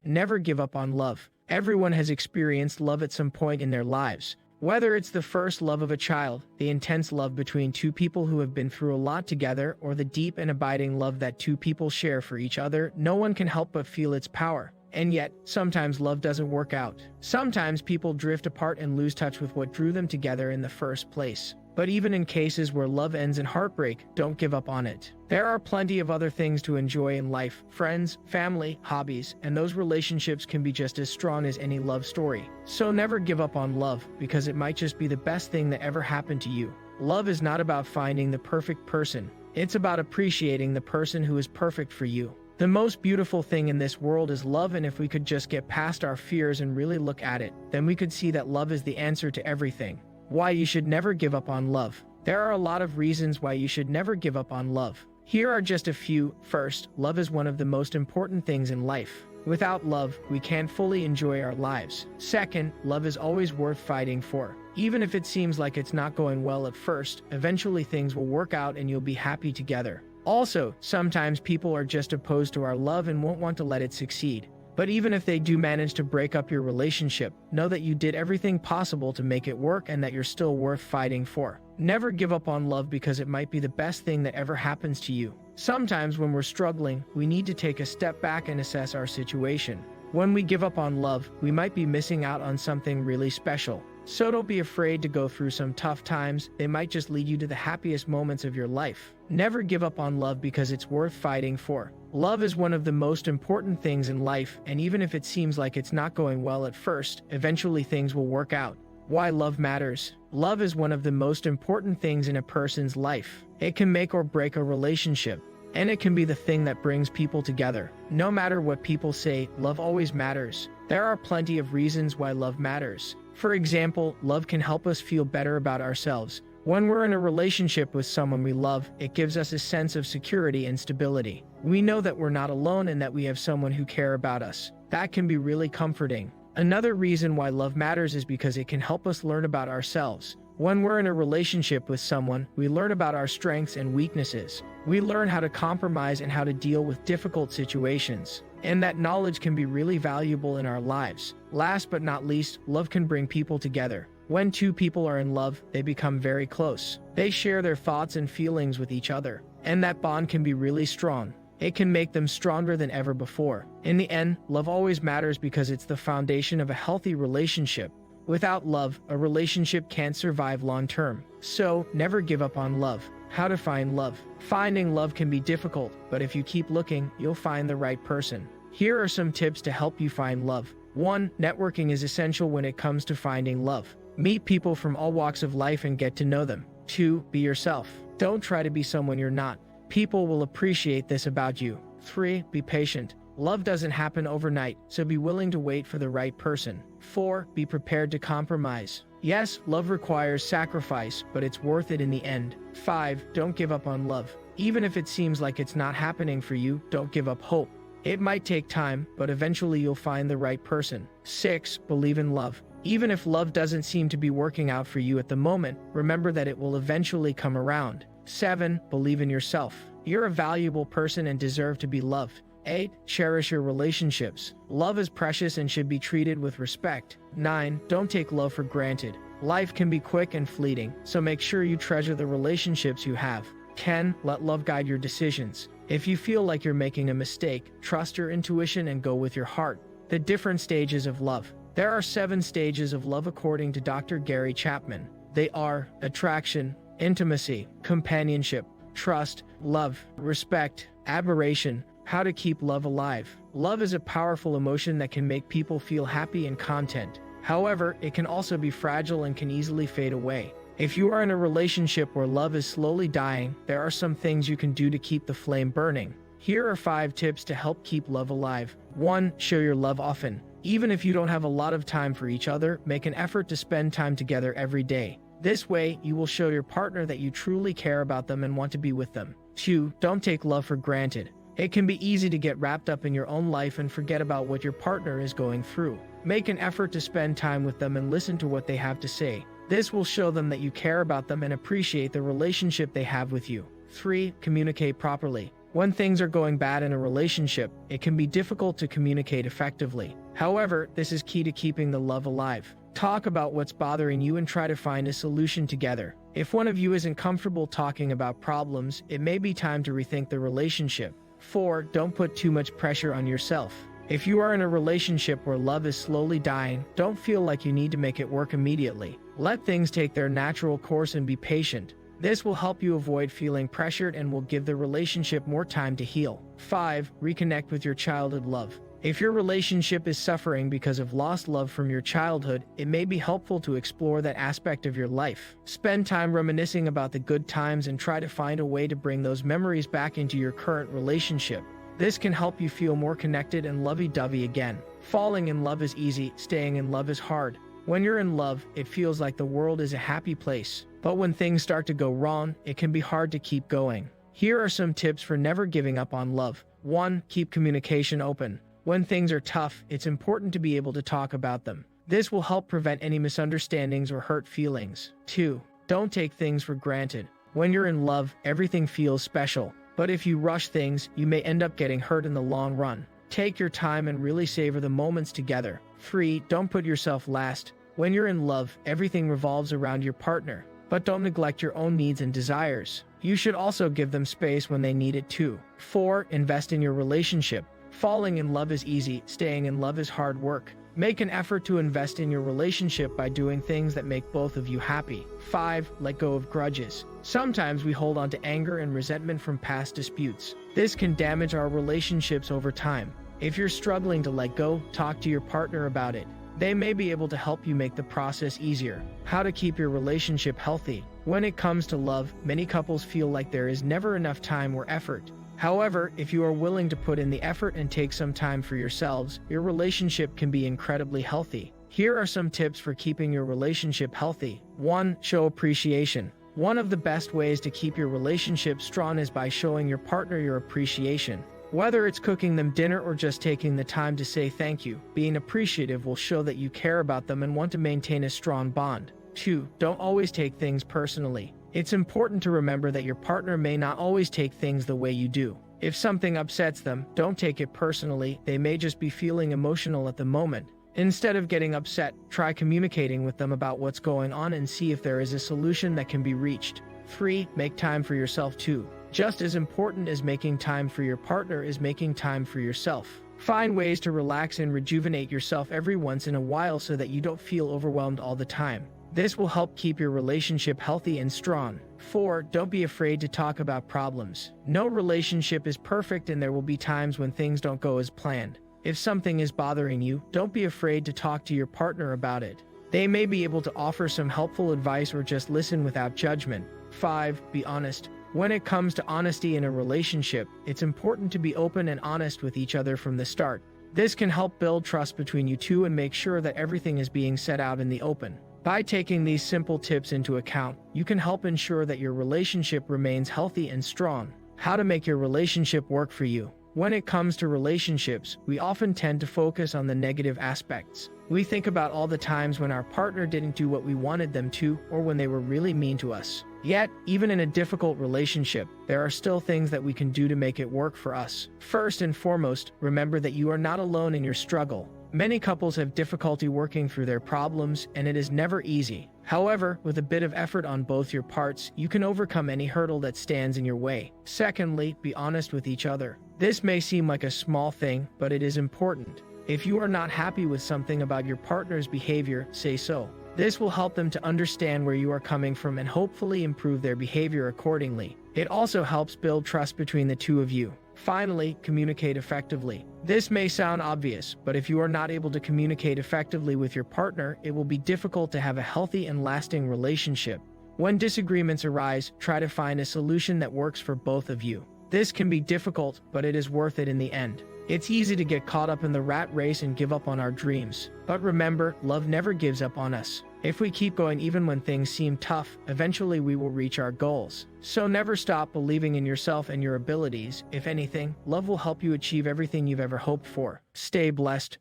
Never give up on love. Everyone has experienced love at some point in their lives. Whether it's the first love of a child, the intense love between two people who have been through a lot together, or the deep and abiding love that two people share for each other, no one can help but feel its power. And yet, sometimes love doesn't work out. Sometimes people drift apart and lose touch with what drew them together in the first place. But even in cases where love ends in heartbreak, don't give up on it. There are plenty of other things to enjoy in life: friends, family, hobbies, and those relationships can be just as strong as any love story. So never give up on love, because it might just be the best thing that ever happened to you. Love is not about finding the perfect person. It's about appreciating the person who is perfect for you. The most beautiful thing in this world is love, and if we could just get past our fears and really look at it, then we could see that love is the answer to everything. Why you should never give up on love. There are a lot of reasons why you should never give up on love. Here are just a few. First, love is one of the most important things in life. Without love, we can't fully enjoy our lives. Second, love is always worth fighting for. Even if it seems like it's not going well at first, eventually things will work out and you'll be happy together. Also, sometimes people are just opposed to our love and won't want to let it succeed. But even if they do manage to break up your relationship, know that you did everything possible to make it work and that you're still worth fighting for. Never give up on love, because it might be the best thing that ever happens to you. Sometimes when we're struggling, we need to take a step back and assess our situation. When we give up on love, we might be missing out on something really special. So don't be afraid to go through some tough times. They might just lead you to the happiest moments of your life. Never give up on love, because it's worth fighting for. Love is one of the most important things in life, and even if it seems like it's not going well at first, eventually things will work out. Why love matters. Love is one of the most important things in a person's life. It can make or break a relationship, and it can be the thing that brings people together. No matter what people say, love always matters. There are plenty of reasons why love matters. For example, love can help us feel better about ourselves. When we're in a relationship with someone we love, it gives us a sense of security and stability. We know that we're not alone and that we have someone who cares about us. That can be really comforting. Another reason why love matters is because it can help us learn about ourselves. When we're in a relationship with someone, we learn about our strengths and weaknesses. We learn how to compromise and how to deal with difficult situations. And that knowledge can be really valuable in our lives. Last but not least, love can bring people together. When two people are in love, they become very close. They share their thoughts and feelings with each other, and that bond can be really strong. It can make them stronger than ever before. In the end, love always matters because it's the foundation of a healthy relationship. Without love, a relationship can't survive long term. So, never give up on love. How to find love. Finding love can be difficult, but if you keep looking, you'll find the right person. Here are some tips to help you find love. 1. Networking is essential when it comes to finding love. Meet people from all walks of life and get to know them. 2. Be yourself. Don't try to be someone you're not. People will appreciate this about you. 3. Be patient. Love doesn't happen overnight, so be willing to wait for the right person. 4. Be prepared to compromise. Yes, love requires sacrifice, but it's worth it in the end. 5. Don't give up on love. Even if it seems like it's not happening for you, don't give up hope. It might take time, but eventually you'll find the right person. 6. Believe in love. Even if love doesn't seem to be working out for you at the moment, remember that it will eventually come around. 7. Believe in yourself. You're a valuable person and deserve to be loved. 8. Cherish your relationships. Love is precious and should be treated with respect. 9. Don't take love for granted. Life can be quick and fleeting, so make sure you treasure the relationships you have. 10. Let love guide your decisions. If you feel like you're making a mistake, trust your intuition and go with your heart. The different stages of love. There are 7 stages of love according to Dr. Gary Chapman. They are attraction, intimacy, companionship, trust, love, respect, admiration. How to keep love alive. Love is a powerful emotion that can make people feel happy and content. However, it can also be fragile and can easily fade away. If you are in a relationship where love is slowly dying, there are some things you can do to keep the flame burning. Here are 5 tips to help keep love alive. 1. Show your love often. Even if you don't have a lot of time for each other, make an effort to spend time together every day. This way, you will show your partner that you truly care about them and want to be with them. 2. Don't take love for granted. It can be easy to get wrapped up in your own life and forget about what your partner is going through. Make an effort to spend time with them and listen to what they have to say. This will show them that you care about them and appreciate the relationship they have with you. 3. Communicate properly. When things are going bad in a relationship, it can be difficult to communicate effectively. However, this is key to keeping the love alive. Talk about what's bothering you and try to find a solution together. If one of you isn't comfortable talking about problems, it may be time to rethink the relationship. 4. Don't put too much pressure on yourself. If you are in a relationship where love is slowly dying, don't feel like you need to make it work immediately. Let things take their natural course and be patient. This will help you avoid feeling pressured and will give the relationship more time to heal. 5. Reconnect with your childhood love. If your relationship is suffering because of lost love from your childhood, it may be helpful to explore that aspect of your life. Spend time reminiscing about the good times and try to find a way to bring those memories back into your current relationship. This can help you feel more connected and lovey-dovey again. Falling in love is easy, staying in love is hard. When you're in love, it feels like the world is a happy place. But when things start to go wrong, it can be hard to keep going. Here are some tips for never giving up on love. 1. Keep communication open. When things are tough, it's important to be able to talk about them. This will help prevent any misunderstandings or hurt feelings. 2. Don't take things for granted. When you're in love, everything feels special. But if you rush things, you may end up getting hurt in the long run. Take your time and really savor the moments together. 3. Don't put yourself last. When you're in love, everything revolves around your partner. But don't neglect your own needs and desires. You should also give them space when they need it too. 4. Invest in your relationship. Falling in love is easy, staying in love is hard work. Make an effort to invest in your relationship by doing things that make both of you happy. 5. Let go of grudges. Sometimes we hold on to anger and resentment from past disputes. This can damage our relationships over time. If you're struggling to let go, talk to your partner about it. They may be able to help you make the process easier. How to keep your relationship healthy. When it comes to love, many couples feel like there is never enough time or effort. However, if you are willing to put in the effort and take some time for yourselves, your relationship can be incredibly healthy. Here are some tips for keeping your relationship healthy. 1. Show appreciation. One of the best ways to keep your relationship strong is by showing your partner your appreciation. Whether it's cooking them dinner or just taking the time to say thank you, being appreciative will show that you care about them and want to maintain a strong bond. 2. Don't always take things personally. It's important to remember that your partner may not always take things the way you do. If something upsets them, don't take it personally. They may just be feeling emotional at the moment. Instead of getting upset, try communicating with them about what's going on and see if there is a solution that can be reached. 3. Make time for yourself too. Just as important as making time for your partner is making time for yourself. Find ways to relax and rejuvenate yourself every once in a while so that you don't feel overwhelmed all the time. This will help keep your relationship healthy and strong. 4. Don't be afraid to talk about problems. No relationship is perfect and there will be times when things don't go as planned. If something is bothering you, don't be afraid to talk to your partner about it. They may be able to offer some helpful advice or just listen without judgment. 5. Be honest. When it comes to honesty in a relationship, it's important to be open and honest with each other from the start. This can help build trust between you two and make sure that everything is being said out in the open. By taking these simple tips into account, you can help ensure that your relationship remains healthy and strong. How to make your relationship work for you. When it comes to relationships, we often tend to focus on the negative aspects. We think about all the times when our partner didn't do what we wanted them to, or when they were really mean to us. Yet, even in a difficult relationship, there are still things that we can do to make it work for us. First and foremost, remember that you are not alone in your struggle. Many couples have difficulty working through their problems, and it is never easy. However, with a bit of effort on both your parts, you can overcome any hurdle that stands in your way. Secondly, be honest with each other. This may seem like a small thing, but it is important. If you are not happy with something about your partner's behavior, say so. This will help them to understand where you are coming from and hopefully improve their behavior accordingly. It also helps build trust between the two of you. Finally, communicate effectively. This may sound obvious, but if you are not able to communicate effectively with your partner, it will be difficult to have a healthy and lasting relationship. When disagreements arise, try to find a solution that works for both of you. This can be difficult, but it is worth it in the end. It's easy to get caught up in the rat race and give up on our dreams. But remember, love never gives up on us. If we keep going even when things seem tough, eventually we will reach our goals. So never stop believing in yourself and your abilities. If anything, love will help you achieve everything you've ever hoped for. Stay blessed.